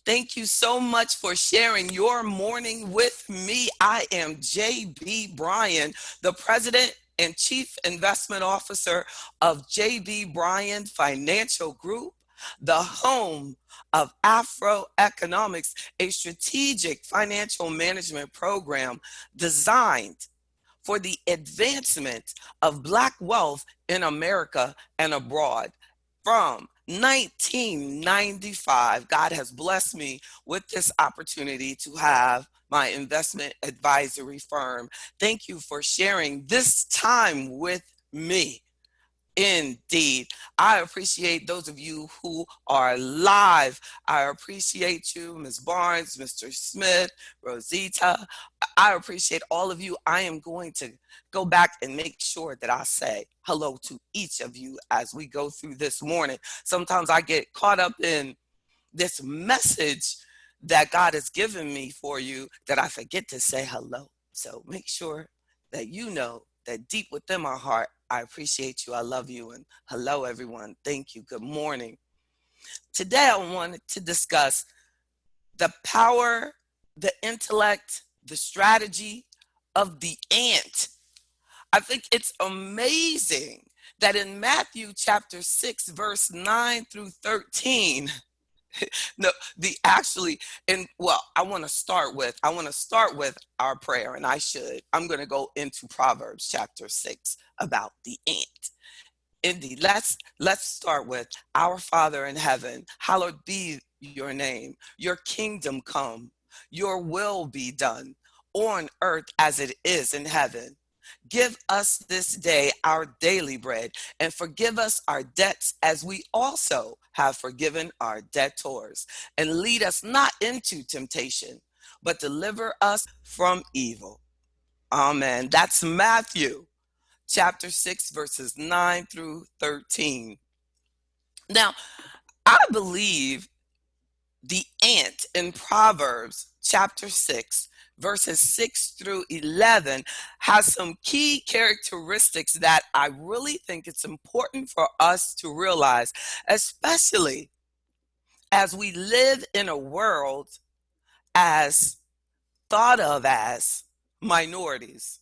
Thank you so much for sharing your morning with me. I am JB Bryan, the President and Chief Investment Officer of JB Bryan Financial Group, the home of AfroEconomics, a strategic financial management program designed for the advancement of Black wealth in America and abroad. From 1995, God has blessed me with this opportunity to have my investment advisory firm. Thank you for sharing this time with me. Indeed. I appreciate those of you who are live. I appreciate you, Ms. Barnes, Mr. Smith, Rosita. I appreciate all of you. I am going to go back and make sure that I say hello to each of you as we go through this morning. Sometimes I get caught up in this message that God has given me for you that I forget to say hello. So make sure that you know that deep within my heart, I appreciate you. I love you. And hello, everyone. Thank you. Good morning. Today, I wanted to discuss the power, the intellect, the strategy of the ant. I think it's amazing that in Matthew chapter 6, verse 9 through 13, no, the actually, and well, I want to start with our prayer, and I'm going to go into Proverbs chapter 6 about the ant. Indeed, let's start with our Father in heaven, hallowed be your name, your kingdom come, your will be done on earth as it is in heaven. Give us this day our daily bread, and forgive us our debts as we also have forgiven our debtors. And lead us not into temptation, but deliver us from evil. Amen. That's Matthew chapter 6, verses 9 through 13. Now, I believe the ant in Proverbs chapter 6, verses 6 through 11, has some key characteristics that I really think it's important for us to realize, especially as we live in a world as thought of as minorities.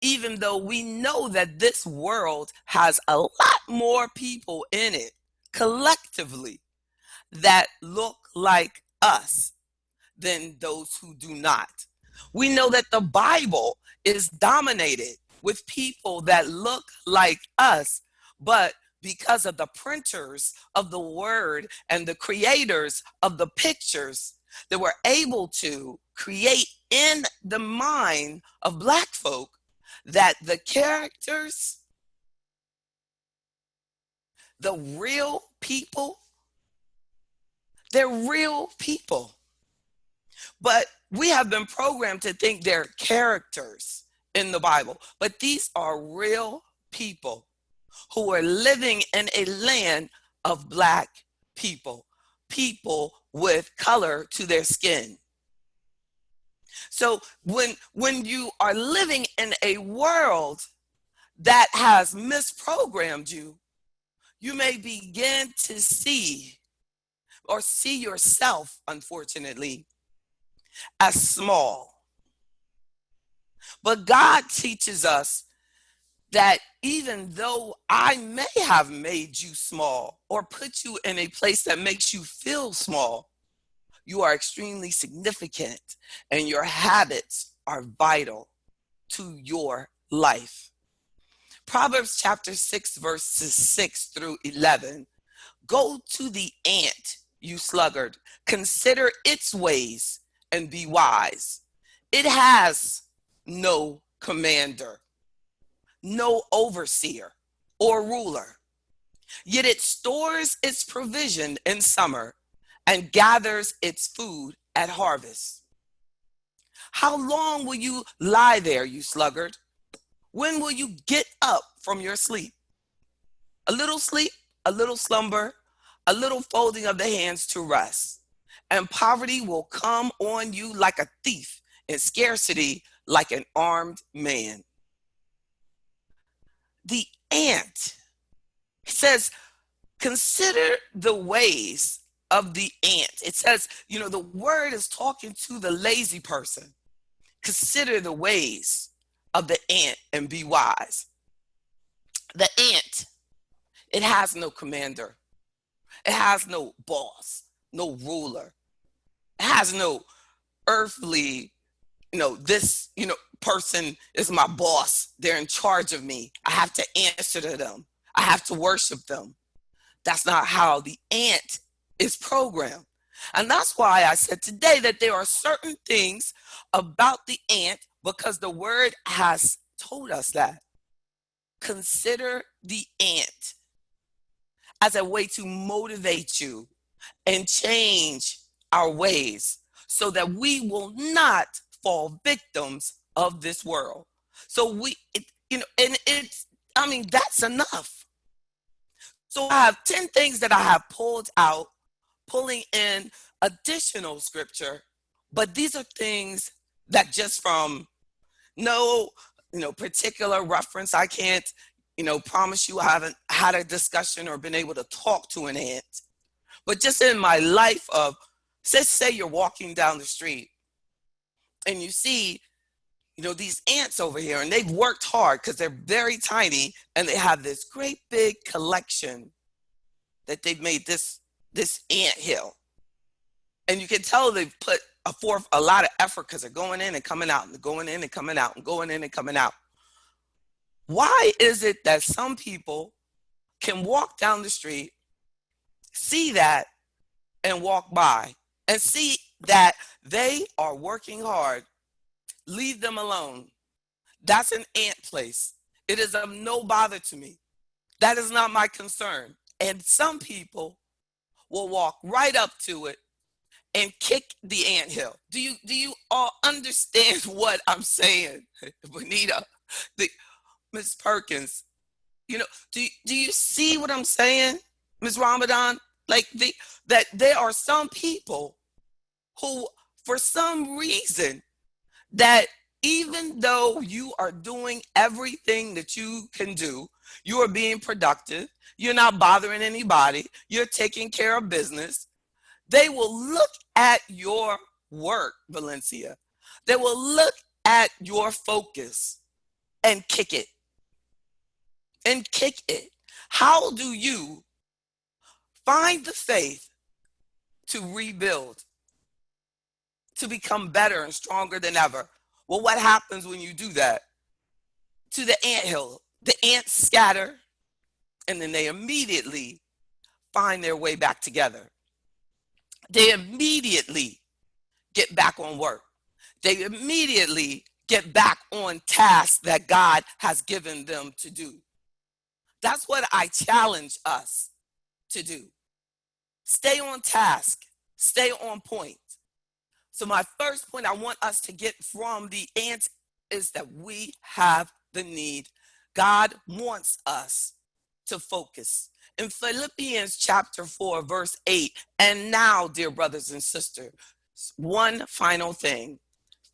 Even though we know that this world has a lot more people in it collectively that look like us than those who do not. We know that the Bible is dominated with people that look like us, but because of the printers of the word and the creators of the pictures that were able to create in the mind of Black folk, that the characters, the real people, they're real people. But we have been programmed to think they're characters in the Bible. But these are real people who are living in a land of Black people, people with color to their skin. So when you are living in a world that has misprogrammed you, you may begin to see yourself, unfortunately, as small. But God teaches us that even though I may have made you small or put you in a place that makes you feel small, you are extremely significant and your habits are vital to your life. Proverbs chapter 6, verses 6 through 11. Go to the ant, you sluggard. Consider its ways and be wise. It has no commander, no overseer or ruler. Yet it stores its provision in summer and gathers its food at harvest. How long will you lie there, you sluggard? When will you get up from your sleep? A little sleep, a little slumber, a little folding of the hands to rest. And poverty will come on you like a thief, and scarcity like an armed man. The ant says, consider the ways of the ant. It says, the word is talking to the lazy person. Consider the ways of the ant and be wise. The ant, it has no commander. It has no boss, no ruler. It has no earthly, this, person is my boss. They're in charge of me. I have to answer to them. I have to worship them. That's not how the ant is programmed. And that's why I said today that there are certain things about the ant, because the word has told us that. Consider the ant as a way to motivate you and change our ways so that we will not fall victims of this world. So that's enough. So I have 10 things that I have pulled out, pulling in additional scripture, but these are things that just from no, particular reference, I can't, promise you I haven't had a discussion or been able to talk to an ant. But just in my life of, say you're walking down the street and you see, these ants over here, and they've worked hard because they're very tiny and they have this great big collection that they've made this ant hill. And you can tell they've put a lot of effort because they're going in and coming out and going in and coming out and going in and coming out. Why is it that some people can walk down the street, see that, and walk by and see that they are working hard? Leave them alone. That's an ant place. It is of no bother to me. That is not my concern. And some people will walk right up to it and kick the anthill. Do you all understand what I'm saying? Bonita, Miss Perkins, do you see what I'm saying, Miss Ramadan? That there are some people who, for some reason, that even though you are doing everything that you can do, you are being productive, you're not bothering anybody, you're taking care of business, they will look at your work, Valencia. They will look at your focus and kick it. And kick it. How do you find the faith to rebuild, to become better and stronger than ever? Well, what happens when you do that? To the anthill, the ants scatter, and then they immediately find their way back together. They immediately get back on work. They immediately get back on tasks that God has given them to do. That's what I challenge us to do. Stay on task. Stay on point. So my first point I want us to get from the ants is that we have the need. God wants us to focus. In Philippians chapter 4, verse 8, and now, dear brothers and sisters, one final thing.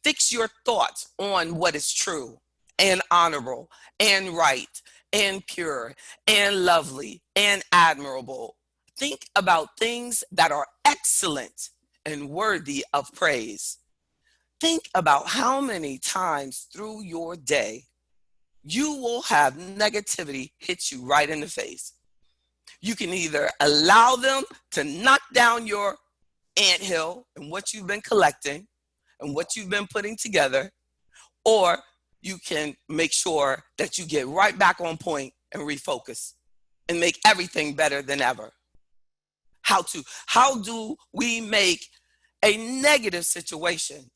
Fix your thoughts on what is true and honorable and right and pure and lovely and admirable. Think about things that are excellent and worthy of praise. Think about how many times through your day you will have negativity hit you right in the face. You can either allow them to knock down your anthill and what you've been collecting and what you've been putting together, or you can make sure that you get right back on point and refocus and make everything better than ever. How do we make a negative situation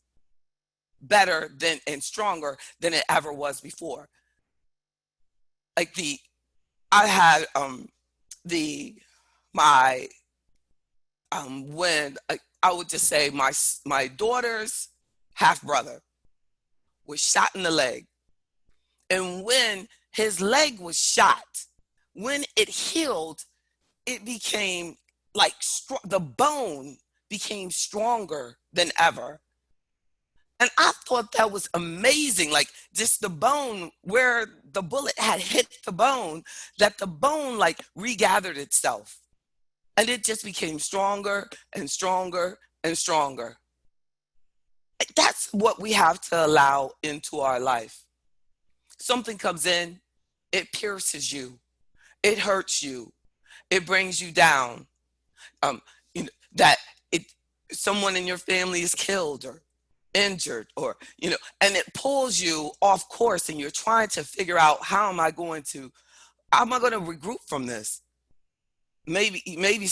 better than and stronger than it ever was before? I had when I would just say my daughter's half brother was shot in the leg, and when his leg was shot, when it healed, it became like the bone became stronger than ever. And I thought that was amazing, like just the bone where the bullet had hit the bone, that the bone like regathered itself. And it just became stronger and stronger and stronger. That's what we have to allow into our life. Something comes in, it pierces you, it hurts you, it brings you down. Um, that it someone in your family is killed or injured, or and it pulls you off course, and you're trying to figure out how am I going to regroup from this. Maybe maybe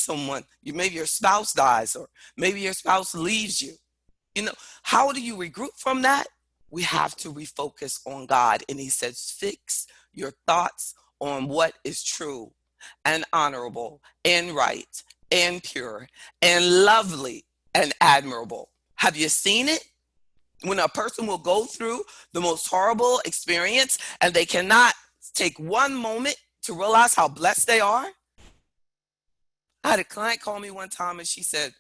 your spouse dies, or maybe your spouse leaves you. How do you regroup from that? We have to refocus on God. And he says, fix your thoughts on what is true and honorable and right and pure and lovely and admirable. Have you seen it? When a person will go through the most horrible experience and they cannot take one moment to realize how blessed they are. I had a client call me one time and she said,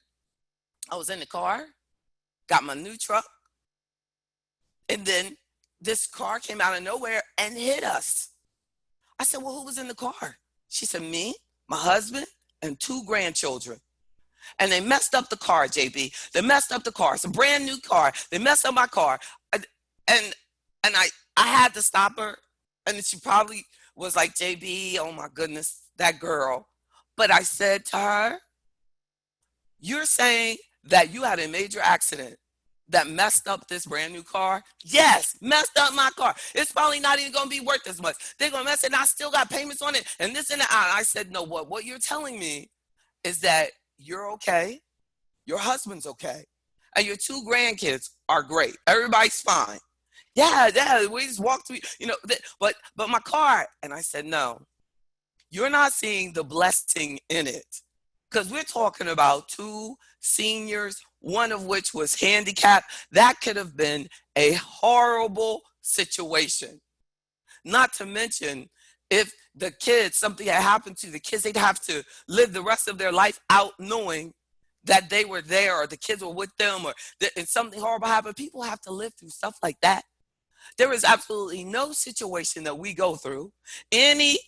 I was in the car, got my new truck, and then this car came out of nowhere and hit us. I said, well, who was in the car? She said, me, my husband, and 2 grandchildren. And they messed up the car, JB. They messed up the car. It's a brand new car. They messed up my car. And I had to stop her. And she probably was like, JB, oh my goodness, that girl. But I said to her, you're saying that you had a major accident that messed up this brand new car? Yes, messed up my car. It's probably not even going to be worth as much. They're going to mess it, and I still got payments on it, and this and that. I said, no, what you're telling me is that you're okay, your husband's okay, and your 2 grandkids are great. Everybody's fine. Yeah, we just walked through, but my car. And I said, no, you're not seeing the blessing in it. Because we're talking about 2 seniors, one of which was handicapped. That could have been a horrible situation. Not to mention, if the kids, something had happened to the kids, they'd have to live the rest of their life out knowing that they were there, or the kids were with them, or and something horrible happened. People have to live through stuff like that. There is absolutely no situation that we go through, any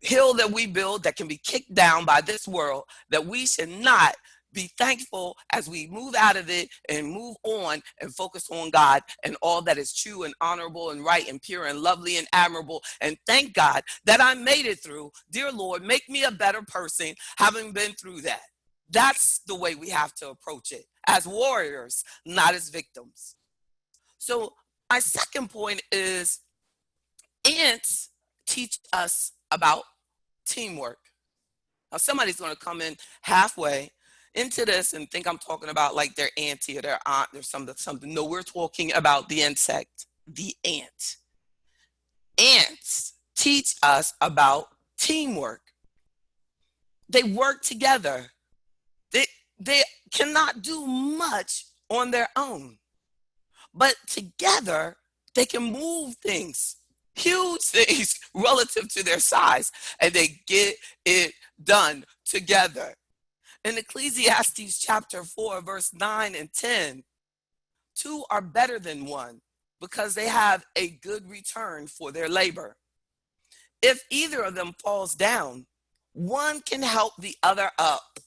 hill that we build that can be kicked down by this world, that we should not be thankful as we move out of it and move on and focus on God and all that is true and honorable and right and pure and lovely and admirable. And thank God that I made it through. Dear Lord, make me a better person having been through that. That's the way we have to approach it, as warriors, not as victims. So my second point is, ants teach us about teamwork. Now, somebody's going to come in halfway into this and think I'm talking about like their auntie or their aunt or something. No, we're talking about the insect, the ant. Ants teach us about teamwork. They work together. They cannot do much on their own, but together they can move things, huge things relative to their size, and they get it done together. In Ecclesiastes chapter 4, verse 9 and 10, 2 are better than 1 because they have a good return for their labor. If either of them falls down, one can help the other up.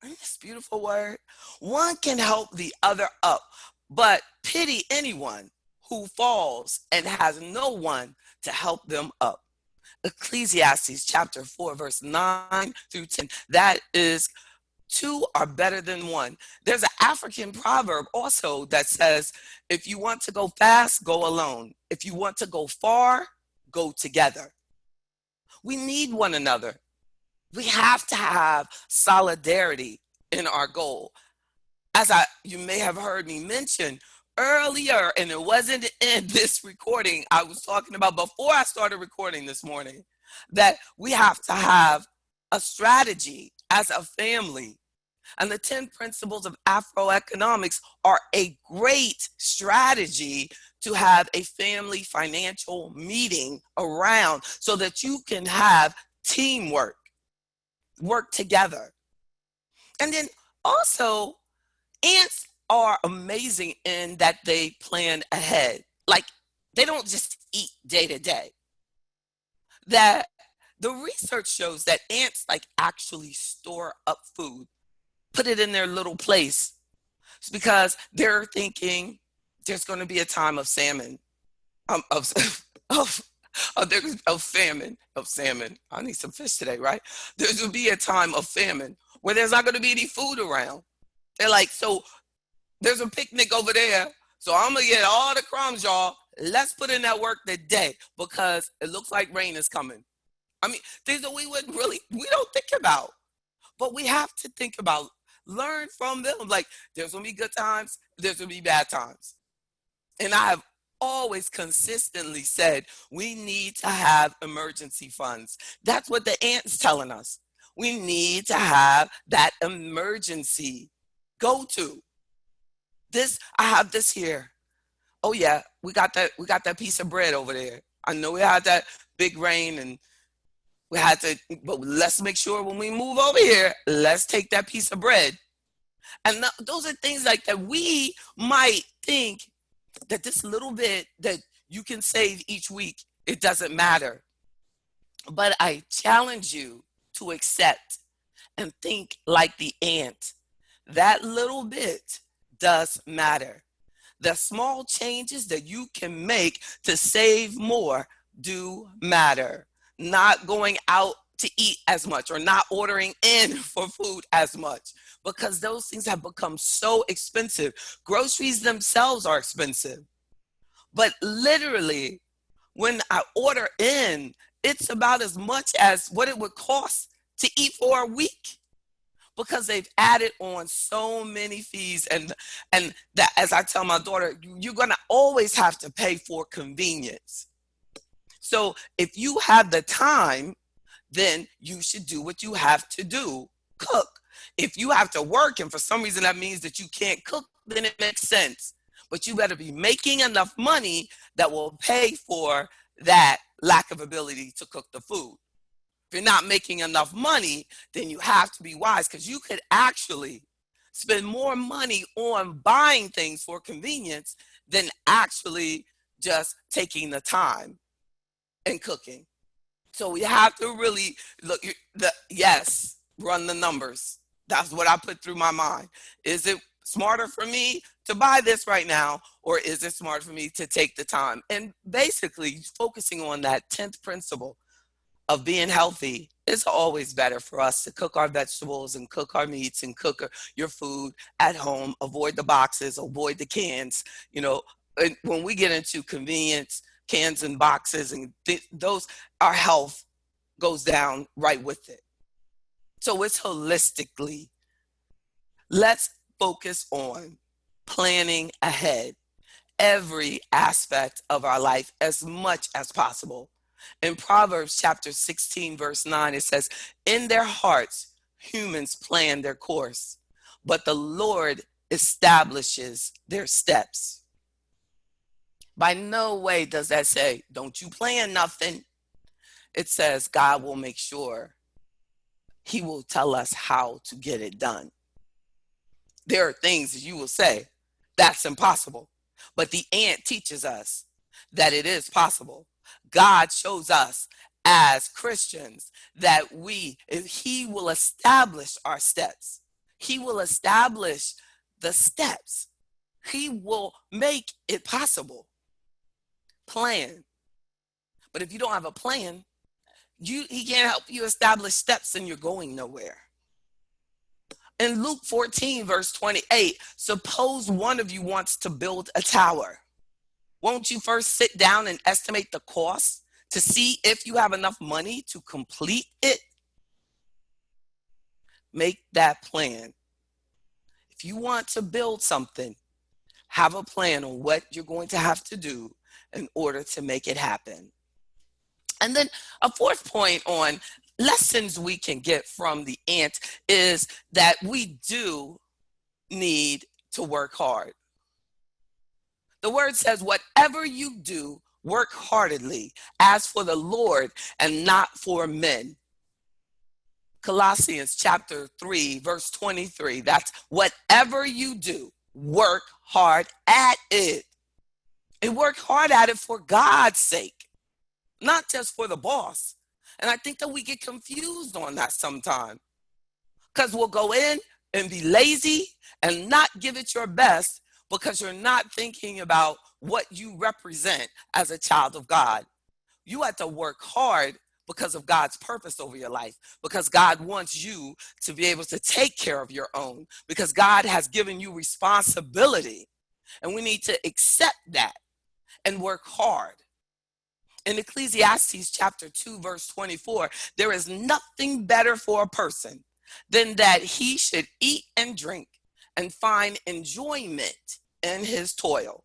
Isn't this a beautiful word? One can help the other up, but pity anyone who falls and has no one to help them up. Ecclesiastes chapter 4, verse 9 through 10. That is, 2 are better than 1. There's an African proverb also that says, if you want to go fast, go alone. If you want to go far, go together. We need one another. We have to have solidarity in our goal. As you may have heard me mention earlier, and it wasn't in this recording, I was talking about before I started recording this morning, that we have to have a strategy as a family. And the 10 principles of AfroEconomics are a great strategy to have a family financial meeting around so that you can have teamwork, work together. And then also, ants are amazing in that they plan ahead. Like, they don't just eat day to day. That The research shows that ants like actually store up food, put it in their little place. It's because they're thinking there's going to be a time of salmon, of of of famine, of salmon. I need some fish today, right? There's going to be a time of famine where there's not going to be any food around. They're like, so there's a picnic over there, so I'm gonna get all the crumbs, y'all. Let's put in that work today because it looks like rain is coming. I mean, things that we don't think about, but we have to think about, learn from them. Like, there's gonna be good times, there's gonna be bad times. And I have always consistently said we need to have emergency funds. That's what the ant's telling us. We need to have that emergency go to. I have this here. Oh yeah, we got that piece of bread over there. I know we had that big rain and we had to, but let's make sure when we move over here, let's take that piece of bread. And those are things like that. We might think that this little bit that you can save each week, it doesn't matter. But I challenge you to accept and think like the ant. That little bit does matter. The small changes that you can make to save more do matter. Not going out to eat as much or not ordering in for food as much, because those things have become so expensive. Groceries themselves are expensive. But literally, when I order in, it's about as much as what it would cost to eat for a week, because they've added on so many fees. And that, as I tell my daughter, you're going to always have to pay for convenience. So if you have the time, then you should do what you have to do, cook. If you have to work and for some reason that means that you can't cook, then it makes sense. But you better be making enough money that will pay for that lack of ability to cook the food. If you're not making enough money, then you have to be wise, because you could actually spend more money on buying things for convenience than actually just taking the time and cooking. So we have to really look, run the numbers. That's what I put through my mind. Is it smarter for me to buy this right now, or is it smarter for me to take the time? And basically focusing on that 10th principle of being healthy. It's always better for us to cook our vegetables and cook our meats and cook your food at home. Avoid the boxes, avoid the cans. And when we get into convenience, cans and boxes and those, our health goes down right with it. So it's holistically, let's focus on planning ahead every aspect of our life as much as possible. In Proverbs Chapter 16, verse 9, it says, in their hearts, humans plan their course, but the Lord establishes their steps. By no way does that say, don't you plan nothing. It says God will make sure. He will tell us how to get it done. There are things that you will say, that's impossible. But the ant teaches us that it is possible. God shows us as Christians that He will establish our steps. He will establish the steps. He will make it possible. Plan. But if you don't have a plan, He can't help you establish steps and you're going nowhere. In Luke 14, verse 28, suppose one of you wants to build a tower. Won't you first sit down and estimate the cost to see if you have enough money to complete it? Make that plan. If you want to build something, have a plan on what you're going to have to do in order to make it happen. And then a fourth point on lessons we can get from the ant is that we do need to work hard. The word says, whatever you do, work heartedly, as for the Lord and not for men. Colossians chapter 3, verse 23. That's whatever you do, work hard at it. And work hard at it for God's sake, not just for the boss. And I think that we get confused on that sometimes, because we'll go in and be lazy and not give it your best because you're not thinking about what you represent as a child of God. You have to work hard because of God's purpose over your life, because God wants you to be able to take care of your own, because God has given you responsibility, and we need to accept that and work hard. In Ecclesiastes chapter 2, verse 24, there is nothing better for a person than that he should eat and drink and find enjoyment in his toil.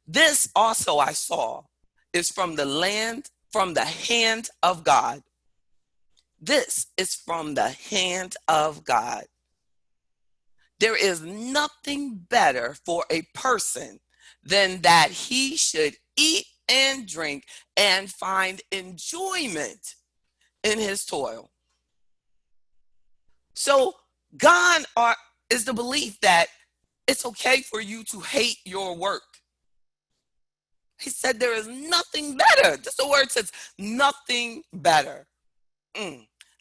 This also I saw is from the hand of God. This is from the hand of God. There is nothing better for a person than that he should eat and drink and find enjoyment in his toil. So God is the belief that it's okay for you to hate your work. He said there is nothing better. Just the word says nothing better.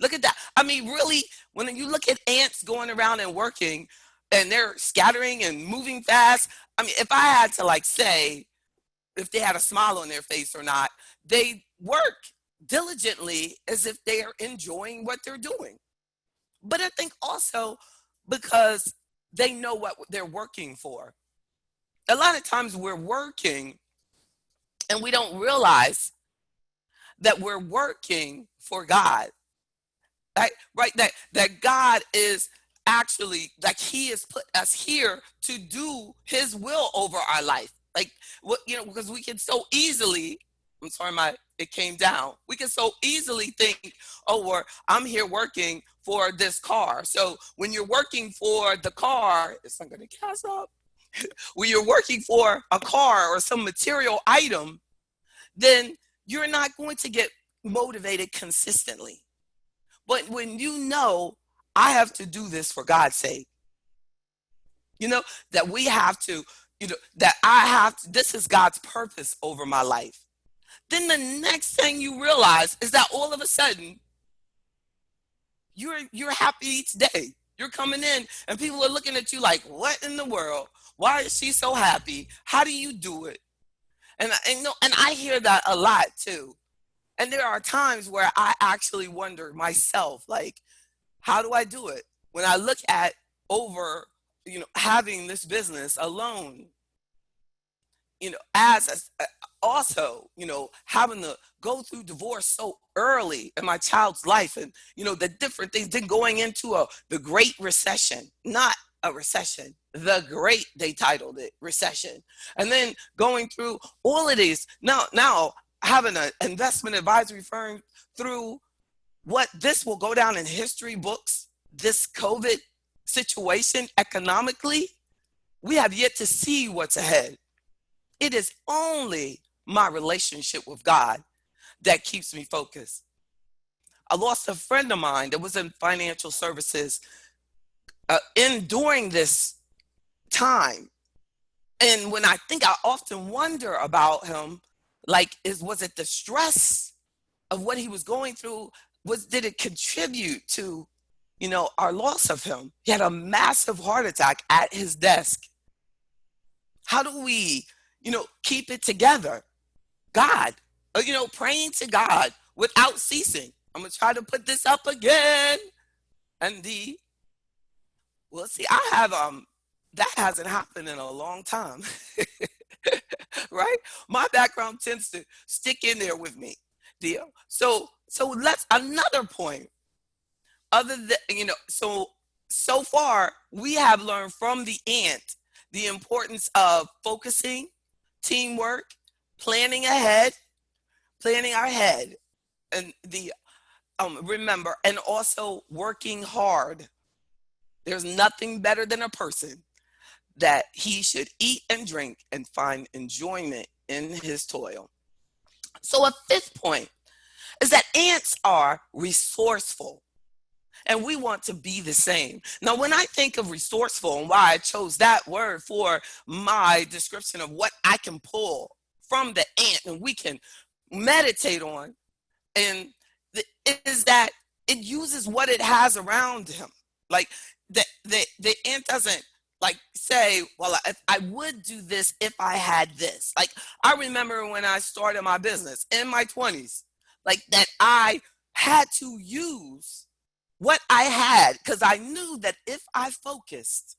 Look at that. I mean, really, when you look at ants going around and working and they're scattering and moving fast, I mean, if I had to say if they had a smile on their face or not, they work diligently as if they are enjoying what they're doing. But I think also because they know what they're working for. A lot of times we're working and we don't realize that we're working for God. Right? That God is actually, like, he has put us here to do his will over our life. Like, what, because we can so easily, I'm sorry, it came down. We can so easily think, oh, well, I'm here working for this car. So when you're working for the car, it's not going to cast up. When you're working for a car or some material item, then you're not going to get motivated consistently. But when I have to do this for God's sake, that we have to, that I have to, this is God's purpose over my life. Then the next thing you realize is that all of a sudden, you're happy each day. You're coming in and people are looking at you like, what in the world? Why is she so happy? How do you do it? And I hear that a lot too. And there are times where I actually wonder myself, like, how do I do it? When I look at having this business alone, also, having to go through divorce so early in my child's life, and, the different things, then going into the Great Recession, not a recession, the great, they titled it, recession. And then going through all of these, now having an investment advisory firm through what this will go down in history books, this COVID situation economically, we have yet to see what's ahead. It is only my relationship with God that keeps me focused. I lost a friend of mine that was in financial services during this time. And when I often wonder about him, was it the stress of what he was going through? Did it contribute to, our loss of him? He had a massive heart attack at his desk. How do we, keep it together? God, praying to God without ceasing. I'm going to try to put this up again. And I have, that hasn't happened in a long time. Right? My background tends to stick in there with me. Deal. So let's, another point. Other than, so far we have learned from the ant the importance of focusing, teamwork, planning our head, and remember, and also working hard. There's nothing better than a person that he should eat and drink and find enjoyment in his toil. So a fifth point is that ants are resourceful, and we want to be the same. Now, when I think of resourceful and why I chose that word for my description of what I can pull from the ant and we can meditate on, and is that it uses what it has around him. Like the ant doesn't like say, well, if I would do this if I had this. Like I remember when I started my business in my 20s, like that I had to use what I had because I knew that if I focused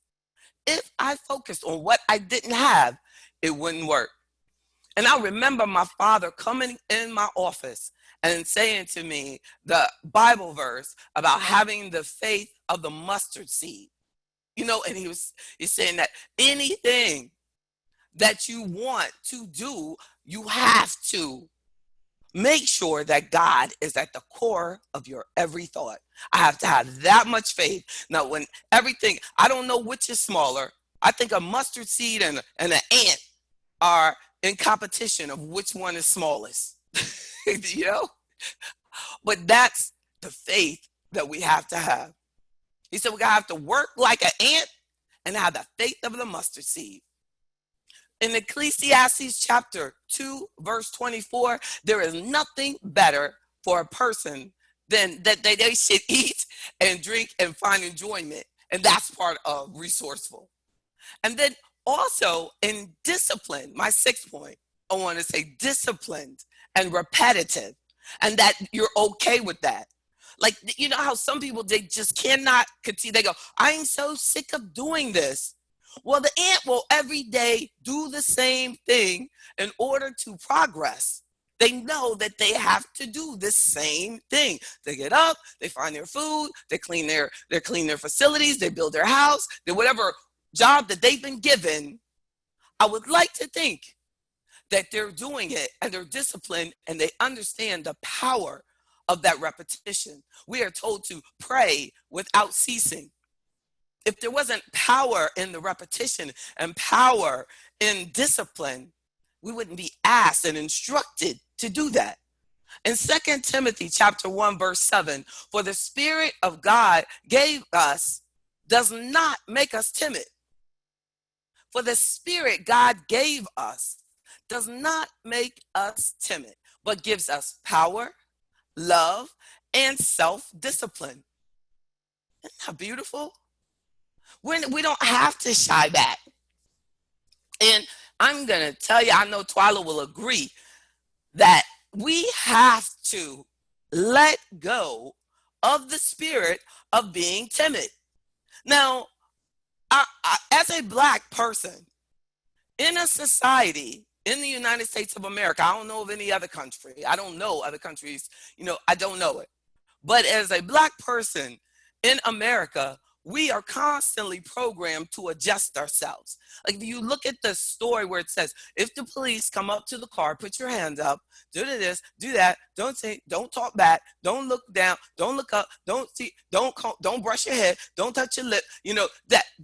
on what I didn't have, it wouldn't work. And I remember my father coming in my office and saying to me the Bible verse about having the faith of the mustard seed. And he's saying that anything that you want to do, you have to make sure that God is at the core of your every thought. I have to have that much faith. Now, when everything, I don't know which is smaller. I think a mustard seed and an ant are in competition of which one is smallest. you know but that's the faith that we have to have. He said we gotta have to work like an ant and have the faith of the mustard seed. In Ecclesiastes chapter 2 verse 24, there is nothing better for a person than that they should eat and drink and find enjoyment, and that's part of resourceful. And then also in discipline, my sixth point, I want to say disciplined and repetitive, and that you're okay with that. Like, you know how some people, they just cannot continue. They go, I'm so sick of doing this. Well, the ant will every day do the same thing in order to progress. They know that they have to do the same thing. They get up, they find their food, they clean their facilities, they build their house, they whatever job that they've been given. I would like to think that they're doing it and they're disciplined and they understand the power of that repetition. We are told to pray without ceasing. If there wasn't power in the repetition and power in discipline, we wouldn't be asked and instructed to do that. In 2 Timothy chapter 1, verse 7, for the Spirit of God gave us does not make us timid. For the Spirit God gave us does not make us timid, but gives us power, love, and self-discipline. Isn't that beautiful? We don't have to shy back. And I'm going to tell you, I know Twyla will agree, that we have to let go of the spirit of being timid. Now, as a Black person in a society in the United States of America, I don't know of any other country. I don't know other countries, I don't know it. But as a Black person in America, we are constantly programmed to adjust ourselves. Like if you look at the story where it says, if the police come up to the car, put your hands up, do this, do that, don't say, don't talk back, don't look down, don't look up, don't see, don't brush your head, don't touch your lip.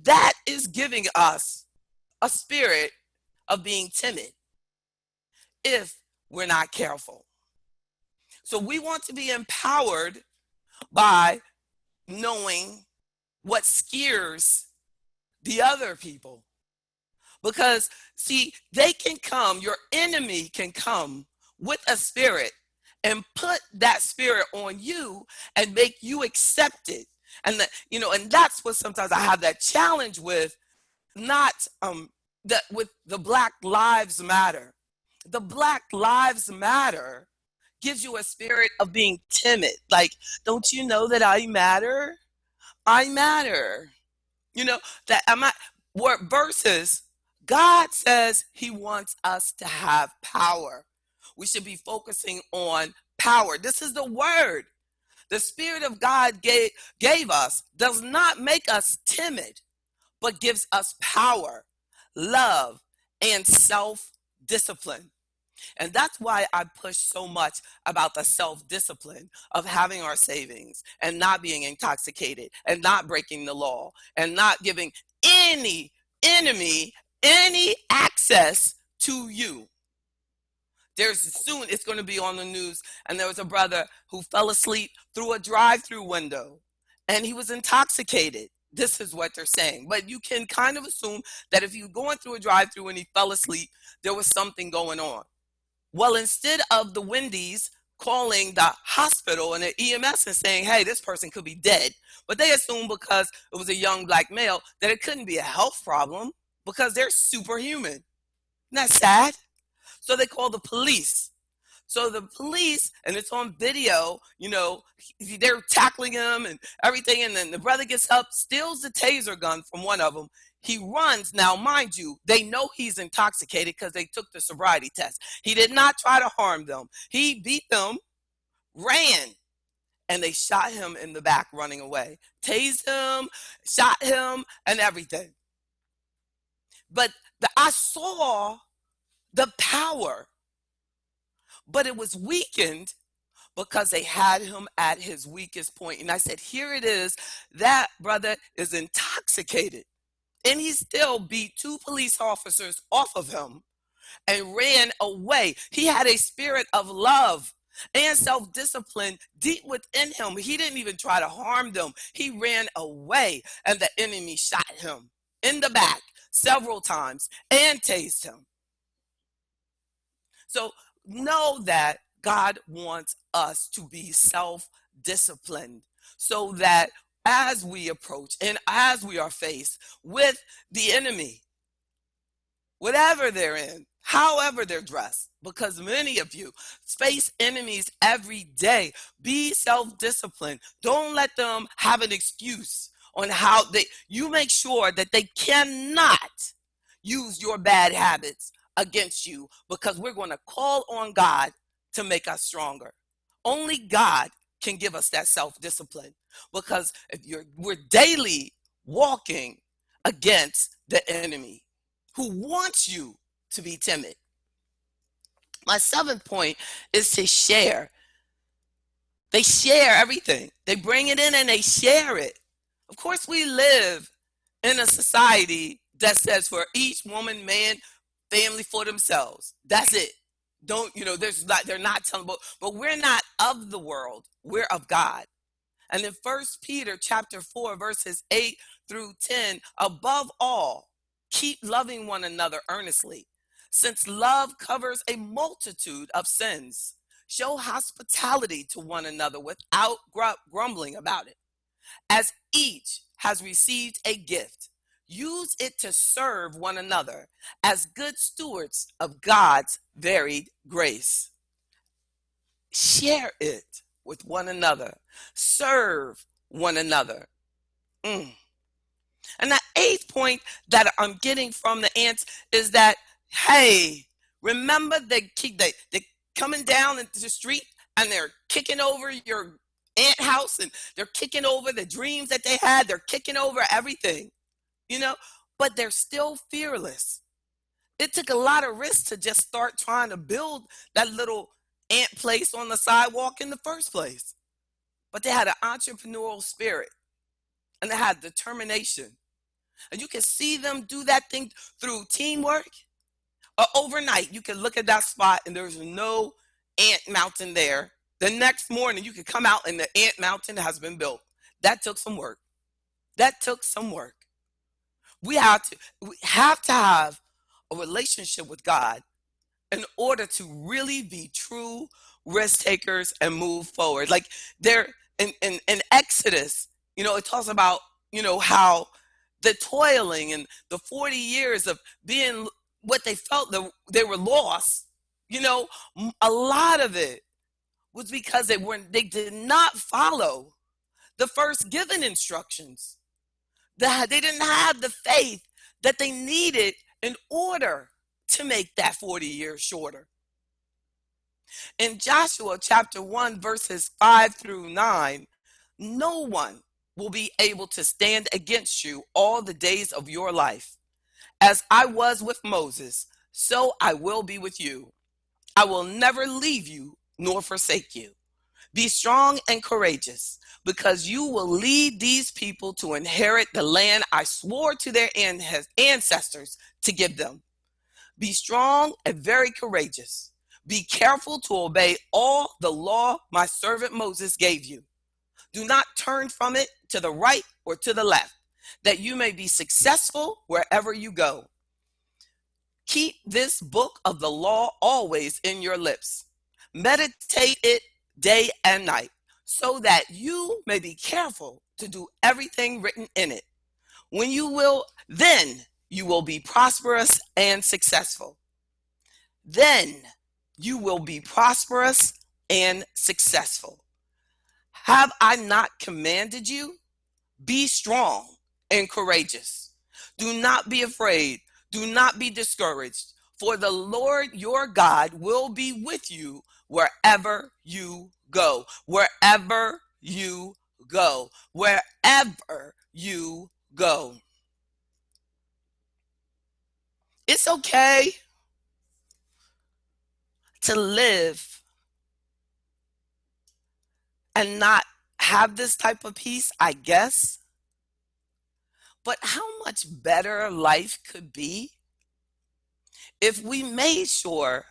That is giving us a spirit of being timid if we're not careful. So we want to be empowered by knowing what scares the other people. Because, see, your enemy can come with a spirit and put that spirit on you and make you accept it. And that's what sometimes I have that challenge with, with the Black Lives Matter. The Black Lives Matter gives you a spirit of being timid. Like, don't you know that I matter? I matter. That I'm not, versus God says he wants us to have power. We should be focusing on power. This is the word. The Spirit of God gave us does not make us timid, but gives us power, love, and self-discipline. And that's why I push so much about the self-discipline of having our savings and not being intoxicated and not breaking the law and not giving any enemy any access to you. Soon it's going to be on the news, and there was a brother who fell asleep through a drive-through window and he was intoxicated. This is what they're saying. But you can kind of assume that if you're going through a drive-through and he fell asleep, there was something going on. Well, instead of the Wendy's calling the hospital and the EMS and saying, hey, this person could be dead. But they assumed because it was a young black male that it couldn't be a health problem because they're superhuman. Isn't that sad? So they call the police. So the police, and it's on video, they're tackling him and everything. And then the brother gets up, steals the taser gun from one of them. He runs. Now, mind you, they know he's intoxicated because they took the sobriety test. He did not try to harm them. He beat them, ran, and they shot him in the back running away. Tased him, shot him, and everything. But I saw the power, but it was weakened because they had him at his weakest point. And I said, here it is. That brother is intoxicated. And he still beat 2 police officers off of him and ran away. He had a spirit of love and self-discipline deep within him. He didn't even try to harm them. He ran away, and the enemy shot him in the back several times and tased him. So know that God wants us to be self-disciplined so that as we approach and as we are faced with the enemy, whatever they're in, however they're dressed, because many of you face enemies every day, be self-disciplined. Don't let them have an excuse on how you make sure that they cannot use your bad habits against you, because we're going to call on God to make us stronger. Only God can give us that self-discipline, because we're daily walking against the enemy who wants you to be timid. My 7th point is to share. They share everything. They bring it in and they share it. Of course, we live in a society that says for each woman, man, family for themselves. That's it. They're not telling, but we're not of the world. We're of God. And in 1 Peter Chapter 4, verses 8 through 10, above all, keep loving one another earnestly, since love covers a multitude of sins. Show hospitality to one another without grumbling about it. As each has received a gift, use it to serve one another as good stewards of God's varied grace. Share it with one another. Serve one another. And that 8th point that I'm getting from the ants is that, hey, remember they coming down into the street and they're kicking over your ant house, and they're kicking over the dreams that they had. They're kicking over everything, but they're still fearless. It took a lot of risk to just start trying to build that little ant place on the sidewalk in the first place. But they had an entrepreneurial spirit, and they had determination. And you can see them do that thing through teamwork. Overnight, you can look at that spot and there's no ant mountain there. The next morning, you can come out and the ant mountain has been built. That took some work. We have to have a relationship with God in order to really be true risk takers and move forward. Like there in Exodus, it talks about, how the toiling and the 40 years of being what they felt they were lost, a lot of it was because they did not follow the first given instructions. They didn't have the faith that they needed in order to make that 40 years shorter. In Joshua chapter 1, verses 5 through 9, no one will be able to stand against you all the days of your life. As I was with Moses, so I will be with you. I will never leave you nor forsake you. Be strong and courageous, because you will lead these people to inherit the land I swore to their ancestors to give them. Be strong and very courageous. Be careful to obey all the law my servant Moses gave you. Do not turn from it to the right or to the left, that you may be successful wherever you go. Keep this book of the law always in your lips. Meditate it day and night, so that you may be careful to do everything written in it. When you will, then you will be prosperous and successful. Then you will be prosperous and successful. Have I not commanded you? Be strong and courageous. Do not be afraid. Do not be discouraged, for the Lord your God will be with you wherever you go. Wherever you go. Wherever you go. It's okay to live and not have this type of peace, I guess. But how much better life could be if we made sure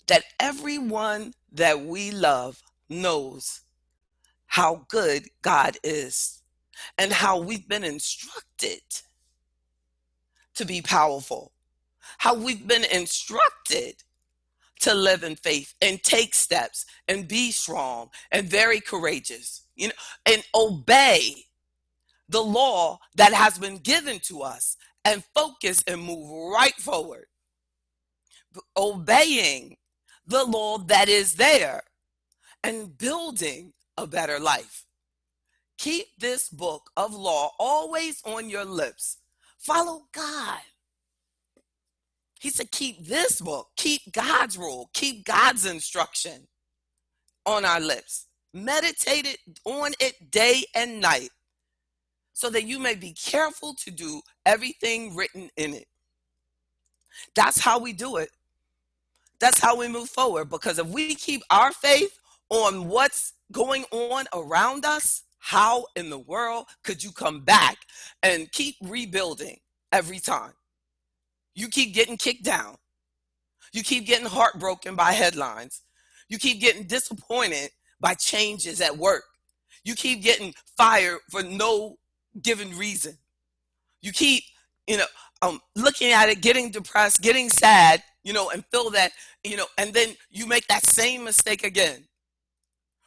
that everyone that we love knows how good God is and how we've been instructed to be powerful, how we've been instructed to live in faith and take steps and be strong and very courageous, and obey the law that has been given to us and focus and move right forward. Obeying the law that is there and building a better life. Keep this book of law always on your lips. Follow God. He said, keep this book, keep God's rule, keep God's instruction on our lips. Meditate on it day and night so that you may be careful to do everything written in it. That's how we do it. That's how we move forward. Because if we keep our faith on what's going on around us, how in the world could you come back and keep rebuilding every time? You keep getting kicked down. You keep getting heartbroken by headlines. You keep getting disappointed by changes at work. You keep getting fired for no given reason. You keep, looking at it, getting depressed, getting sad, and feel that, and then you make that same mistake again.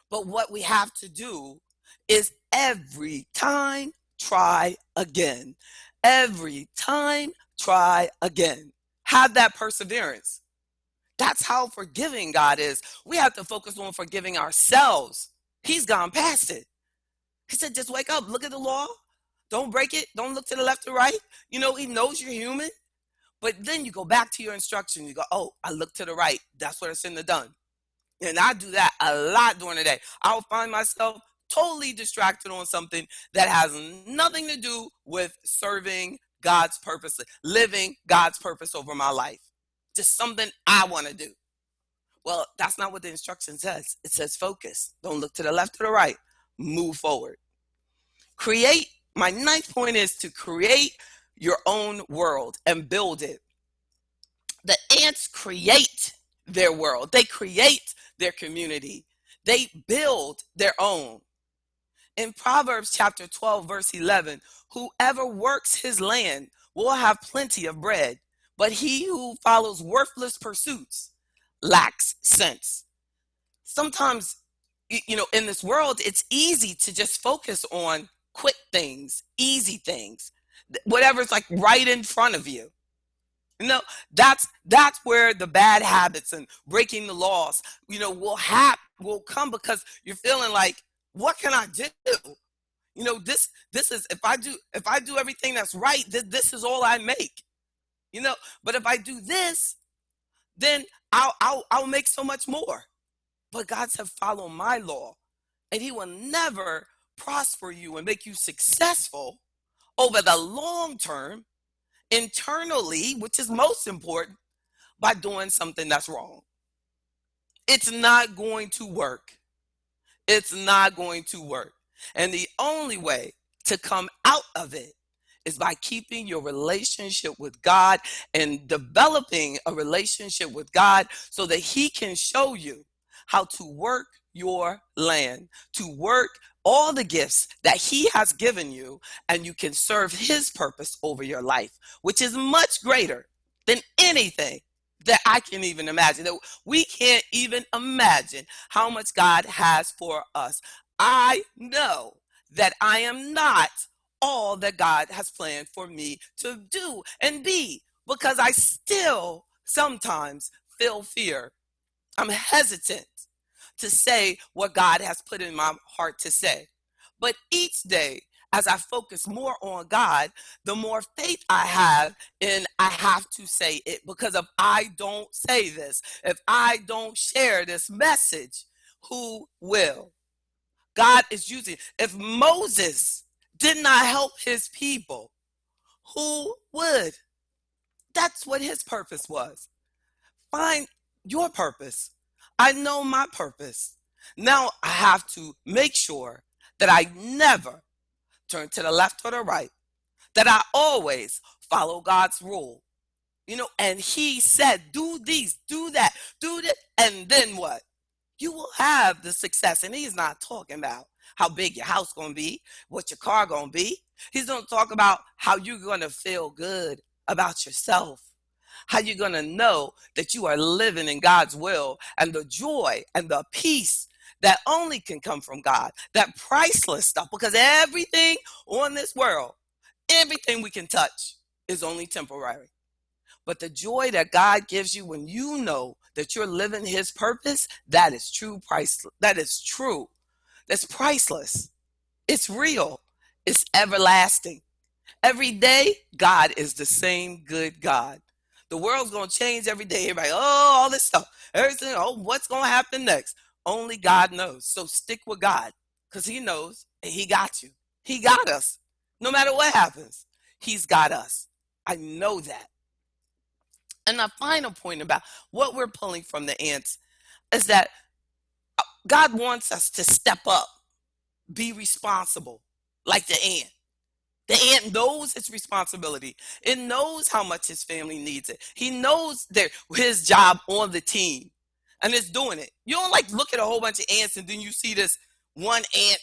But what we have to do is every time try again. Every time try again. Have that perseverance. That's how forgiving God is. We have to focus on forgiving ourselves. He's gone past it. He said, just wake up, look at the law. Don't break it. Don't look to the left or right. He knows you're human. But then you go back to your instruction. You go, oh, I look to the right. That's what I shouldn't have done. And I do that a lot during the day. I'll find myself totally distracted on something that has nothing to do with serving God's purpose, living God's purpose over my life. Just something I want to do. Well, that's not what the instruction says. It says focus. Don't look to the left or the right. Move forward. My ninth point is to create your own world and build it. The ants create their world. They create their community. They build their own. In Proverbs Chapter 12, verse 11, whoever works his land will have plenty of bread, but he who follows worthless pursuits lacks sense. Sometimes, in this world, it's easy to just focus on quick things, easy things, whatever's like right in front of you. That's where the bad habits and breaking the laws, will come, because you're feeling like, what can I do? This is, if I do everything that's right, this is all I make. But if I do this, then I'll make so much more. But God said, follow my law, and he will never prosper you and make you successful over the long term, internally, which is most important, by doing something that's wrong. It's not going to work. It's not going to work. And the only way to come out of it is by keeping your relationship with God and developing a relationship with God so that he can show you how to work your land, to work all the gifts that he has given you, and you can serve his purpose over your life, which is much greater than anything that I can even imagine, that we can't even imagine how much God has for us. I know that I am not all that God has planned for me to do and be, because I still sometimes feel fear. I'm hesitant to say what God has put in my heart to say. But each day, as I focus more on God, the more faith I have in I have to say it. Because if I don't say this, if I don't share this message, who will? God is using. If Moses did not help his people, who would? That's what his purpose was. Find your purpose. I know my purpose. Now I have to make sure that I never turn to the left or the right, that I always follow God's rule. And he said, do these, do that, do that, and then what? You will have the success. And he's not talking about how big your house gonna be, what your car gonna be. He's gonna talk about how you're gonna feel good about yourself, how you're going to know that you are living in God's will, and the joy and the peace that only can come from God, that priceless stuff, because everything on this world, everything we can touch is only temporary. But the joy that God gives you when you know that you're living his purpose, that is true priceless. That is true. That's priceless. It's real. It's everlasting. Every day, God is the same good God. The world's going to change every day. Everybody, oh, all this stuff. Everything, oh, what's going to happen next? Only God knows. So stick with God, because he knows and he got you. He got us. No matter what happens, he's got us. I know that. And the final point about what we're pulling from the ants is that God wants us to step up, be responsible like the ant. The ant knows its responsibility. It knows how much his family needs it. He knows that his job on the team, and it's doing it. You don't like look at a whole bunch of ants and then you see this one ant,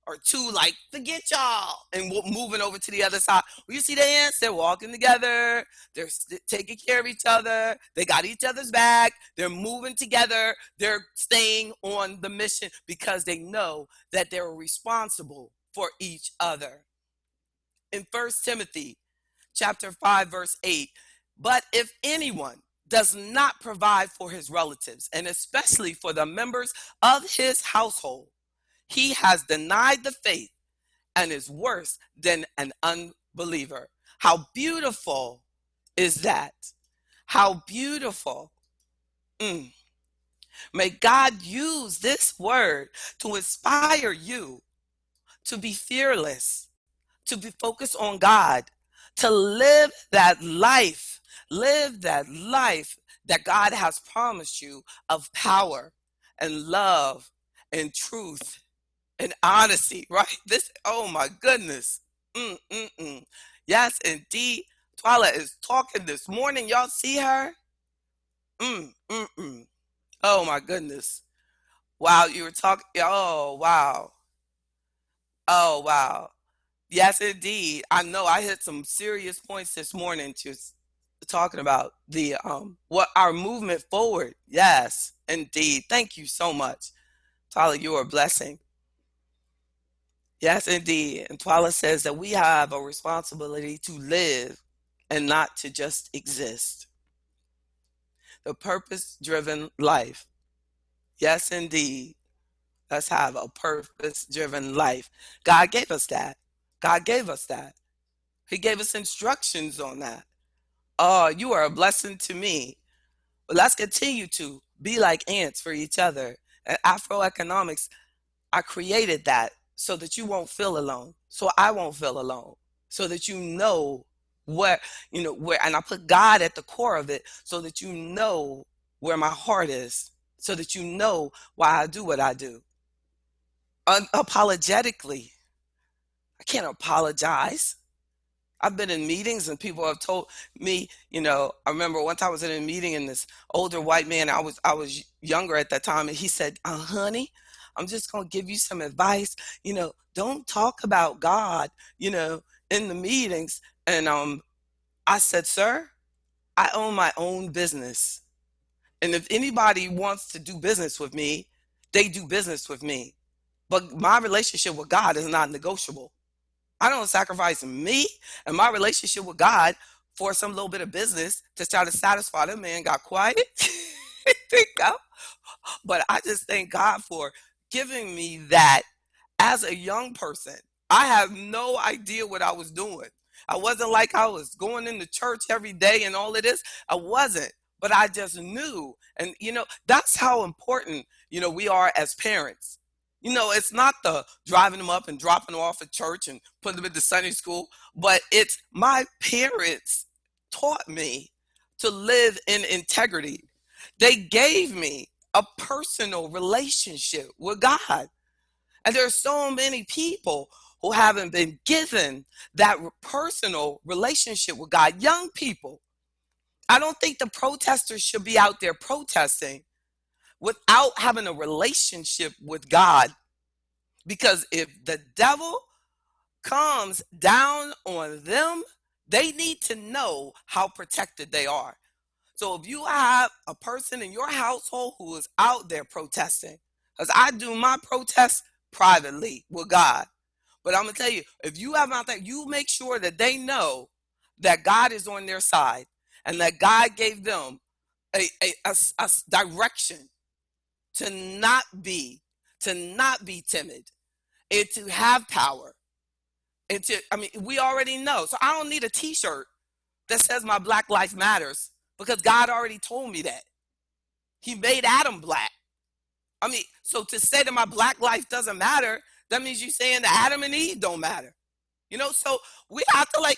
or two, like, forget y'all, and moving over to the other side. Well, you see the ants, they're walking together. They're taking care of each other. They got each other's back. They're moving together. They're staying on the mission because they know that they're responsible for each other. In 1 Timothy chapter 5, verse 8, but if anyone does not provide for his relatives, and especially for the members of his household, he has denied the faith and is worse than an unbeliever. How beautiful is that? How beautiful. May God use this word to inspire you to be fearless, to be focused on God, to live that life that God has promised you, of power and love and truth and honesty, right? Oh my goodness. Yes, indeed. Twyla is talking this morning. Y'all see her? Oh my goodness. Wow, you were talking. Oh, wow. Oh, wow. Yes, indeed. I know I hit some serious points this morning, just talking about the what our movement forward. Yes, indeed. Thank you so much. Twyla, you are a blessing. Yes, indeed. And Twyla says that we have a responsibility to live and not to just exist. The purpose-driven life. Yes, indeed. Let's have a purpose-driven life. God gave us that. God gave us that. He gave us instructions on that. Oh, you are a blessing to me. But let's continue to be like ants for each other. At AfroEconomics, I created that so that you won't feel alone. So I won't feel alone. So that you know where, and I put God at the core of it so that you know where my heart is. So that you know why I do what I do. Unapologetically. I can't apologize. I've been in meetings and people have told me, I remember one time I was in a meeting and this older white man, I was younger at that time, and he said, honey, I'm just going to give you some advice. Don't talk about God, in the meetings. And I said, sir, I own my own business. And if anybody wants to do business with me, they do business with me. But my relationship with God is not negotiable. I don't sacrifice me and my relationship with God for some little bit of business to try to satisfy them. Man got quiet. Thank God. But I just thank God for giving me that as a young person. I have no idea what I was doing. I wasn't like I was going into church every day and all of this. I wasn't, but I just knew. And, that's how important, we are as parents. It's not the driving them up and dropping them off at church and putting them into Sunday school, but it's my parents taught me to live in integrity. They gave me a personal relationship with God. And there are so many people who haven't been given that personal relationship with God. Young people. I don't think the protesters should be out there protesting without having a relationship with God. Because if the devil comes down on them, they need to know how protected they are. So if you have a person in your household who is out there protesting, because I do my protests privately with God. But I'm going to tell you, if you have out there, you make sure that they know that God is on their side and that God gave them a direction to not be timid and to have power. We already know. So I don't need a t-shirt that says my Black Life Matters because God already told me that. He made Adam black. So to say that my black life doesn't matter, that means you're saying that Adam and Eve don't matter. So we have to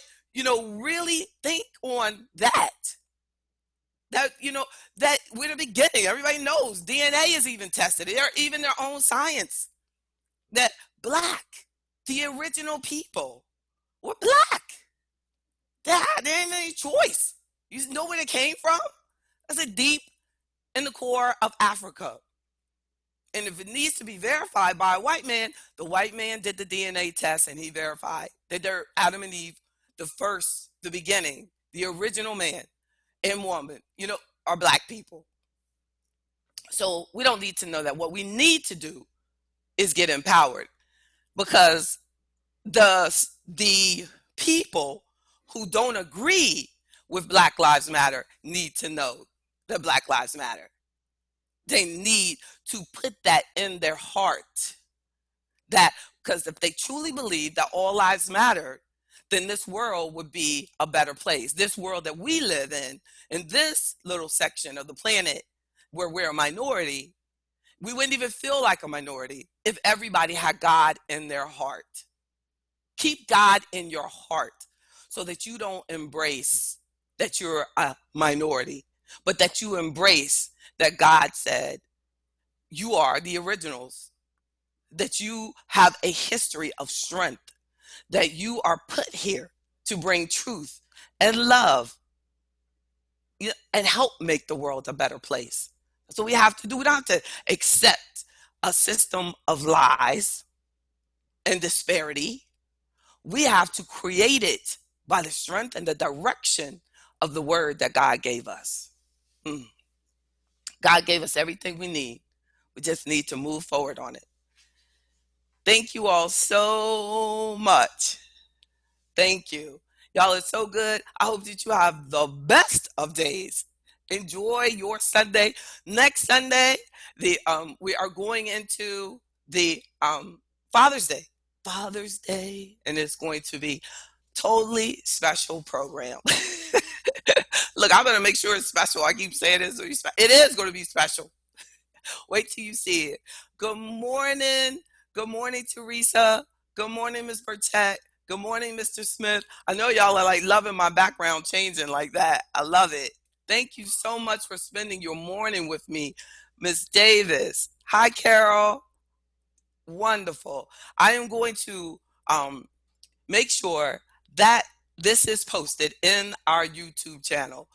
really think on that. That we're the beginning. Everybody knows DNA is even tested. They're even their own science. That black, the original people, were black. There ain't any choice. You know where they came from? That's deep in the core of Africa. And if it needs to be verified by a white man, the white man did the DNA test and he verified that they're Adam and Eve, the beginning, the original man and woman, are black people. So we don't need to know that. What we need to do is get empowered, because the people who don't agree with Black Lives Matter need to know that Black Lives Matter. They need to put that in their heart. Because if they truly believe that all lives matter, then this world would be a better place. This world that we live in this little section of the planet where we're a minority, we wouldn't even feel like a minority if everybody had God in their heart. Keep God in your heart so that you don't embrace that you're a minority, but that you embrace that God said you are the originals, that you have a history of strength, that you are put here to bring truth and love and help make the world a better place. So we have to do. We don't have to accept a system of lies and disparity. We have to create it by the strength and the direction of the word that God gave us. God gave us everything we need. We just need to move forward on it. Thank you all so much. Thank you. Y'all are so good. I hope that you have the best of days. Enjoy your Sunday. Next Sunday, we are going into the Father's Day. Father's Day, and it's going to be totally special program. Look, I'm going to make sure it's special. I keep saying this. It is going to be special. Wait till you see it. Good morning. Good morning, Teresa. Good morning, Ms. Burchett. Good morning, Mr. Smith. I know y'all are loving my background changing like that. I love it. Thank you so much for spending your morning with me, Ms. Davis. Hi, Carol. Wonderful. I am going to make sure that this is posted in our YouTube channel.